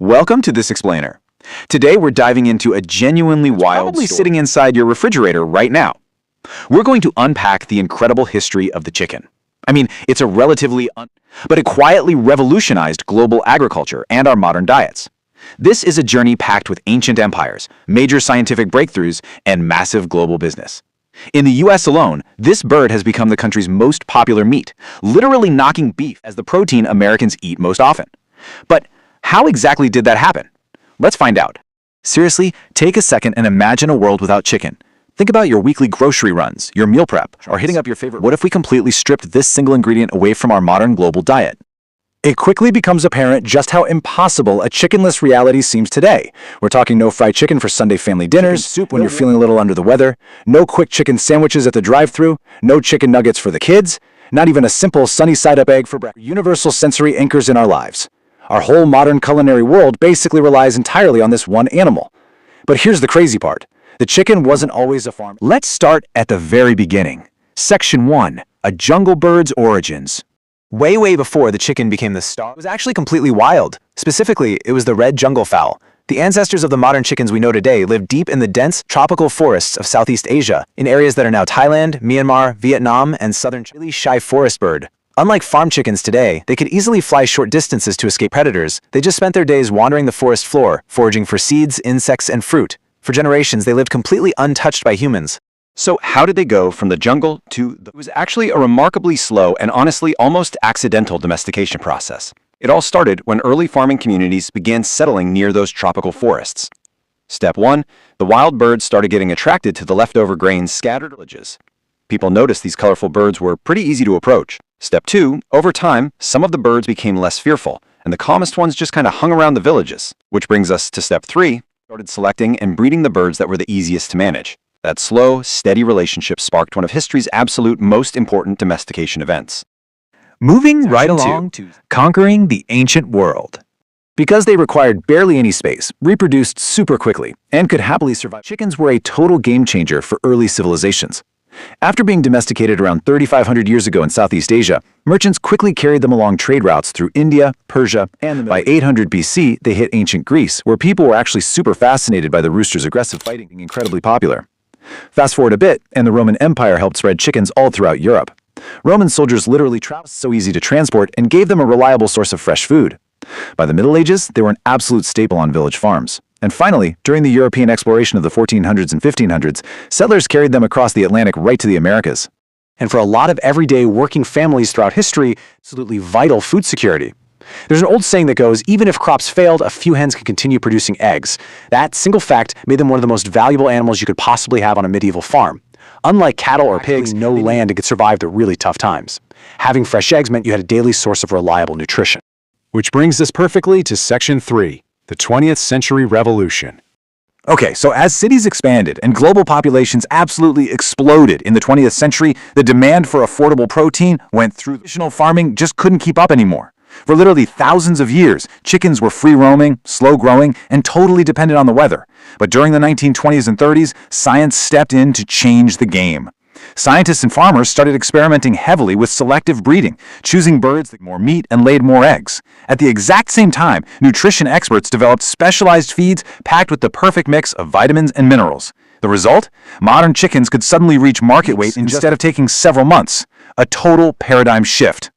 Welcome to This Explainer. Today we're diving into a genuinely wild probably story sitting inside your refrigerator right now. We're going to unpack the incredible history of the chicken. I mean, it's a but it quietly revolutionized global agriculture and our modern diets. This is a journey packed with ancient empires, major scientific breakthroughs, and massive global business. In the US alone, this bird has become the country's most popular meat, literally knocking beef as the protein Americans eat most often. But how exactly did that happen? Let's find out. Seriously, take a second and imagine a world without chicken. Think about your weekly grocery runs, your meal prep, or hitting up your favorite. What if we completely stripped this single ingredient away from our modern global diet? It quickly becomes apparent just how impossible a chickenless reality seems today. We're talking no fried chicken for Sunday family dinners, soup when you're feeling a little under the weather, no quick chicken sandwiches at the drive-thru, no chicken nuggets for the kids, not even a simple sunny-side-up egg for breakfast. Universal sensory anchors in our lives. Our whole modern culinary world basically relies entirely on this one animal. But here's the crazy part. The chicken wasn't always a farm. Let's start at the very beginning. Section 1. A jungle bird's origins. Way before the chicken became the star, it was actually completely wild. Specifically, it was the red junglefowl. The ancestors of the modern chickens we know today lived deep in the dense tropical forests of Southeast Asia, in areas that are now Thailand, Myanmar, Vietnam, and southern Chile. Really shy forest bird. Unlike farm chickens today, they could easily fly short distances to escape predators. They just spent their days wandering the forest floor, foraging for seeds, insects, and fruit. For generations, they lived completely untouched by humans. So how did they go from the jungle to the... It was actually a remarkably slow and honestly almost accidental domestication process. It all started when early farming communities began settling near those tropical forests. Step 1. The wild birds started getting attracted to the leftover grains scattered in villages. People noticed these colorful birds were pretty easy to approach. Step 2. Over time, some of the birds became less fearful, and the calmest ones just kind of hung around the villages. Which brings us to Step 3. Started selecting and breeding the birds that were the easiest to manage. That slow, steady relationship sparked one of history's absolute most important domestication events. Moving right along to conquering the ancient world. Because they required barely any space, reproduced super quickly, and could happily survive, chickens were a total game changer for early civilizations. After being domesticated around 3,500 years ago in Southeast Asia, merchants quickly carried them along trade routes through India, Persia, and by 800 BC, they hit ancient Greece, where people were actually super fascinated by the rooster's aggressive fighting being incredibly popular. Fast forward a bit, and the Roman Empire helped spread chickens all throughout Europe. Roman soldiers literally traveled so easy to transport and gave them a reliable source of fresh food. By the Middle Ages, they were an absolute staple on village farms. And finally, during the European exploration of the 1400s and 1500s, settlers carried them across the Atlantic right to the Americas. And for a lot of everyday working families throughout history, absolutely vital food security. There's an old saying that goes, even if crops failed, a few hens can continue producing eggs. That single fact made them one of the most valuable animals you could possibly have on a medieval farm. Unlike cattle or pigs, no land and could survive the really tough times. Having fresh eggs meant you had a daily source of reliable nutrition. Which brings us perfectly to Section 3, the 20th Century Revolution. Okay, so as cities expanded and global populations absolutely exploded in the 20th century, the demand for affordable protein went through. Traditional farming just couldn't keep up anymore. For literally thousands of years, chickens were free-roaming, slow-growing, and totally dependent on the weather. But during the 1920s and 30s, science stepped in to change the game. Scientists and farmers started experimenting heavily with selective breeding, choosing birds that ate more meat and laid more eggs. At the exact same time, nutrition experts developed specialized feeds packed with the perfect mix of vitamins and minerals. The result? Modern chickens could suddenly reach market weight instead of taking several months. A total paradigm shift.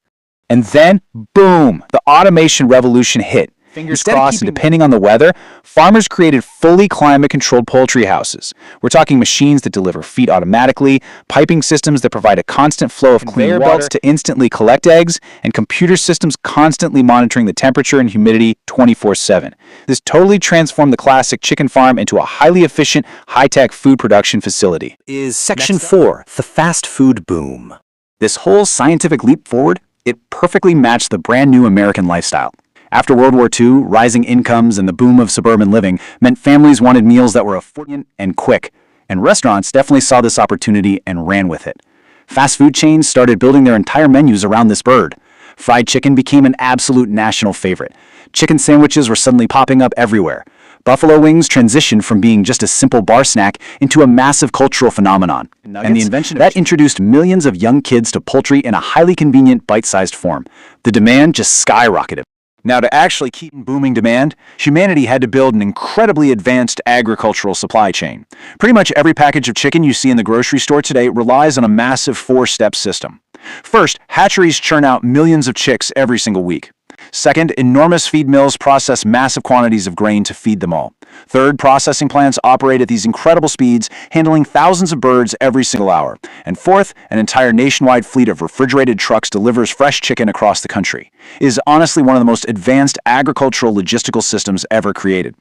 And then, boom, the automation revolution hit. Fingers crossed, and depending on the weather, farmers created fully climate-controlled poultry houses. We're talking machines that deliver feed automatically, piping systems that provide a constant flow of clean water, belts to instantly collect eggs, and computer systems constantly monitoring the temperature and humidity 24/7. This totally transformed the classic chicken farm into a highly efficient, high-tech food production facility. Is Section 4, the fast food boom. This whole scientific leap forward, it perfectly matched the brand new American lifestyle. After World War II, rising incomes and the boom of suburban living meant families wanted meals that were affordable and quick, and restaurants definitely saw this opportunity and ran with it. Fast food chains started building their entire menus around this bird. Fried chicken became an absolute national favorite. Chicken sandwiches were suddenly popping up everywhere. Buffalo wings transitioned from being just a simple bar snack into a massive cultural phenomenon. And the invention that introduced millions of young kids to poultry in a highly convenient, bite-sized form. The demand just skyrocketed. Now, to actually keep booming demand, humanity had to build an incredibly advanced agricultural supply chain. Pretty much every package of chicken you see in the grocery store today relies on a massive four-step system. First, hatcheries churn out millions of chicks every single week. Second, enormous feed mills process massive quantities of grain to feed them all. Third, processing plants operate at these incredible speeds, handling thousands of birds every single hour. And fourth, an entire nationwide fleet of refrigerated trucks delivers fresh chicken across the country. It is honestly one of the most advanced agricultural logistical systems ever created.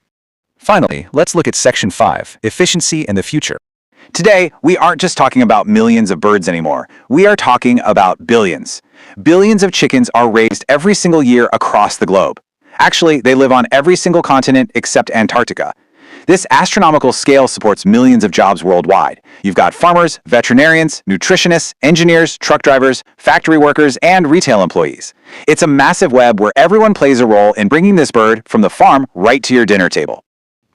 Finally, let's look at Section 5, Efficiency and the Future. Today, we aren't just talking about millions of birds anymore. We are talking about billions. Billions of chickens are raised every single year across the globe. Actually, they live on every single continent except Antarctica. This astronomical scale supports millions of jobs worldwide. You've got farmers, veterinarians, nutritionists, engineers, truck drivers, factory workers, and retail employees. It's a massive web where everyone plays a role in bringing this bird from the farm right to your dinner table.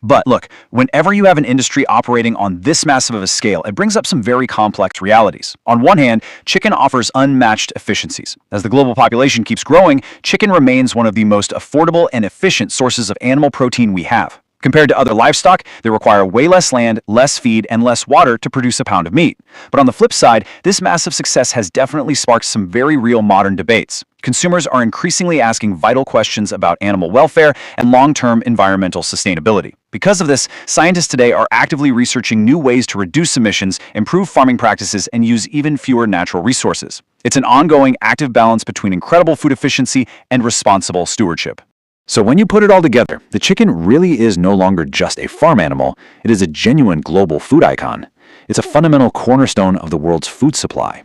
But look, whenever you have an industry operating on this massive of a scale, it brings up some very complex realities. On one hand, chicken offers unmatched efficiencies. As the global population keeps growing, chicken remains one of the most affordable and efficient sources of animal protein we have. Compared to other livestock, they require way less land, less feed, and less water to produce a pound of meat. But on the flip side, this massive success has definitely sparked some very real modern debates. Consumers are increasingly asking vital questions about animal welfare and long-term environmental sustainability. Because of this, scientists today are actively researching new ways to reduce emissions, improve farming practices, and use even fewer natural resources. It's an ongoing, active balance between incredible food efficiency and responsible stewardship. So when you put it all together, the chicken really is no longer just a farm animal. It is a genuine global food icon. It's a fundamental cornerstone of the world's food supply.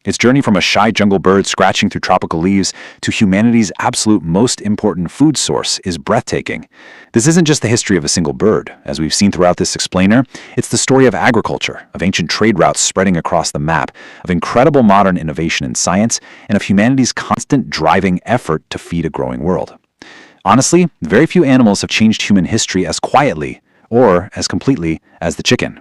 Its journey from a shy jungle bird scratching through tropical leaves to humanity's absolute most important food source is breathtaking. This isn't just the history of a single bird. As we've seen throughout this explainer, it's the story of agriculture, of ancient trade routes spreading across the map, of incredible modern innovation in science, and of humanity's constant driving effort to feed a growing world. Honestly, very few animals have changed human history as quietly or as completely as the chicken.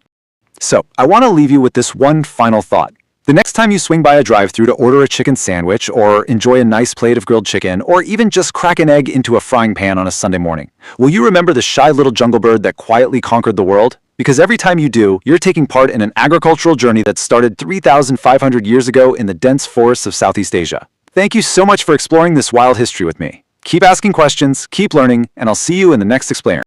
So, I want to leave you with this one final thought. The next time you swing by a drive-thru to order a chicken sandwich or enjoy a nice plate of grilled chicken or even just crack an egg into a frying pan on a Sunday morning, will you remember the shy little jungle bird that quietly conquered the world? Because every time you do, you're taking part in an agricultural journey that started 3,500 years ago in the dense forests of Southeast Asia. Thank you so much for exploring this wild history with me. Keep asking questions, keep learning, and I'll see you in the next explainer.